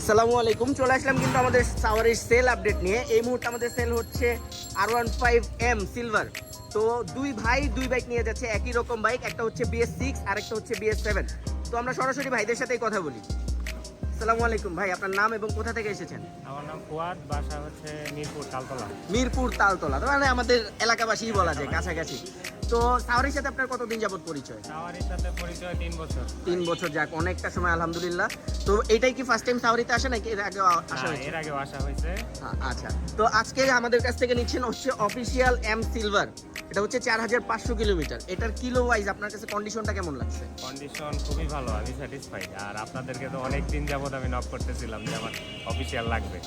আসসালামু আলাইকুম, চলে আসলাম কিন্তু আমাদের সাওয়ারির সেল আপডেট নিয়ে। এই মুহূর্তে আমাদের সেল হচ্ছে R15M সিলভার। তো দুই ভাই দুই বাইক নিয়ে যাচ্ছে, একই রকম বাইক, একটা হচ্ছে BS6 আর একটা হচ্ছে BS7। তো আমরা সরাসরি ভাইদের সাথেই কথা বলি। আসসালামু আলাইকুম ভাই, আপনার নাম এবং কোথা থেকে এসেছেন? আমার নাম ফুয়াদ, বাসা হচ্ছে মিরপুর তালতলা। মিরপুর তালতলা, তো মানে আমাদের এলাকাবাসীই বলা যায়, কাছাকাছি। তো সাওয়ারির সাথে আপনার কতদিন যাবত পরিচয়? সাওয়ারির সাথে পরিচয় 3 বছর। 3 বছর, যাক অনেকটা সময় আলহামদুলিল্লাহ। তো এটাই কি ফার্স্ট টাইম সাওয়ারিতে আসে নাকি এর আগে আসা হয়েছে? এর আগেও আসা হয়েছে। আচ্ছা, তো আজকে আমাদের কাছ থেকে নিচ্ছেন হচ্ছে অফিসিয়াল এম সিলভার। এটা হচ্ছে 4500 কিলোমিটার। এটার কিলো ওয়াইজ আপনার কাছে কন্ডিশনটা কেমন লাগছে? কন্ডিশন খুবই ভালো, আমি স্যাটিসফাইড। আর আপনাদেরকে তো অনেক দিন যাবত আমি নক করতেছিলাম যে আমার অফিসিয়াল লাগবে।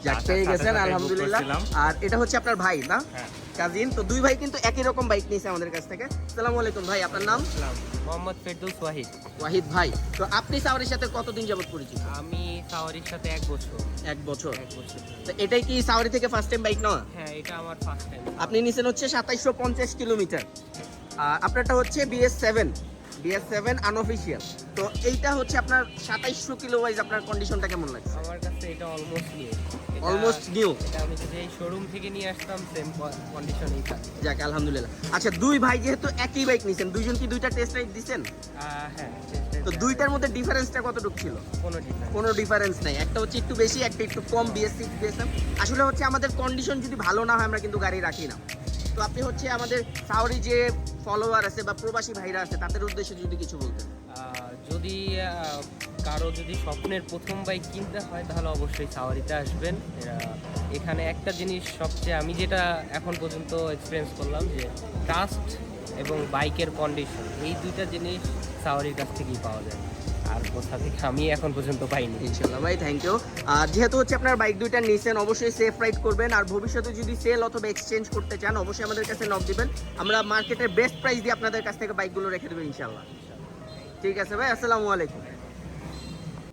যাক, পেয়ে গেছেন আলহামদুলিল্লাহ। আর এটা হচ্ছে আপনার ভাই না? হ্যাঁ, কাজিন। তো দুই ভাই কিন্তু একই রকম বাইক নিয়েছে আমাদের কাছ থেকে। আসসালামু আলাইকুম ভাই, আপনার নাম? মোহাম্মদ ফেরদৌস ওয়াহিদ। ওয়াহিদ ভাই, তো আপনি সাওয়ারির সাথে কতদিন যাবত পরিচিত? আমি সাওয়ারির সাথে 1 বছর। 1 বছর। 1 বছর। তো এটাই কি সাওয়ারি থেকে ফার্স্ট টাইম বাইক নেওয়া? হ্যাঁ, এটা আমার ফার্স্ট টাইম। আপনি নিছেন হচ্ছে 2750 কিলোমিটার। আপনারটা হচ্ছে BS7 আনঅফিশিয়াল। তো এইটা হচ্ছে আপনার 2700 কিলো ওয়াইজ আপনার কন্ডিশনটা কেমন লাগছে? আমার কাছে এটা অলমোস্ট নিউ। Almost new. এটা আমি যদি এই শোরুম থেকে নিয়ে আসতাম সেম কন্ডিশনেই থাকে। যাক আলহামদুলিল্লাহ। আচ্ছা, দুই ভাই যেহেতু একই বাইক নিছেন, দুইজন কি দুইটা টেস্ট রাইড দিছেন? হ্যাঁ, তো দুইটার মধ্যে ডিফারেন্সটা কতটুকু ছিল? কোনো ডিফারেন্স। কোনো ডিফারেন্স নাই, একটা হচ্ছে একটু বেশি, একটা একটু কম। BS6 BS7 আসলে হচ্ছে আমাদের কন্ডিশন যদি ভালো না হয় আমরা কিন্তু গাড়ি রাখি না। তো আপনি হচ্ছে আমাদের সাওয়ারি যে ফলোয়ার আছে বা প্রবাসী ভাইরা আছে তাদের উদ্দেশ্যে যদি কিছু বলতেন। যদি কারো যদি স্বপ্নের প্রথম বাইক কিনতে হয় তাহলে অবশ্যই সাওয়ারিতে আসবেন। এখানে একটা জিনিস সবচেয়ে আমি যেটা এখন পর্যন্ত এক্সপিরিয়েন্স করলাম যে ট্রাস্ট এবং বাইকের কন্ডিশন, এই দুইটা জিনিস সাওয়ারির কাছ থেকেই পাওয়া যায়, আর কোথা থেকে আমি এখন পর্যন্ত পাইনি। ইনশাল্লাহ ভাই, থ্যাংক ইউ। আর যেহেতু হচ্ছে আপনার বাইক দুইটা নিছেন, অবশ্যই সেফ রাইড করবেন। আর ভবিষ্যতে যদি সেল অথবা এক্সচেঞ্জ করতে চান অবশ্যই আমাদের কাছে নক দিবেন। আমরা মার্কেটের বেস্ট প্রাইস দিয়ে আপনাদের কাছ থেকে বাইকগুলো রেখে দেবো ইনশাল্লাহ। ঠিক আছে ভাই, আসসালামু আলাইকুম।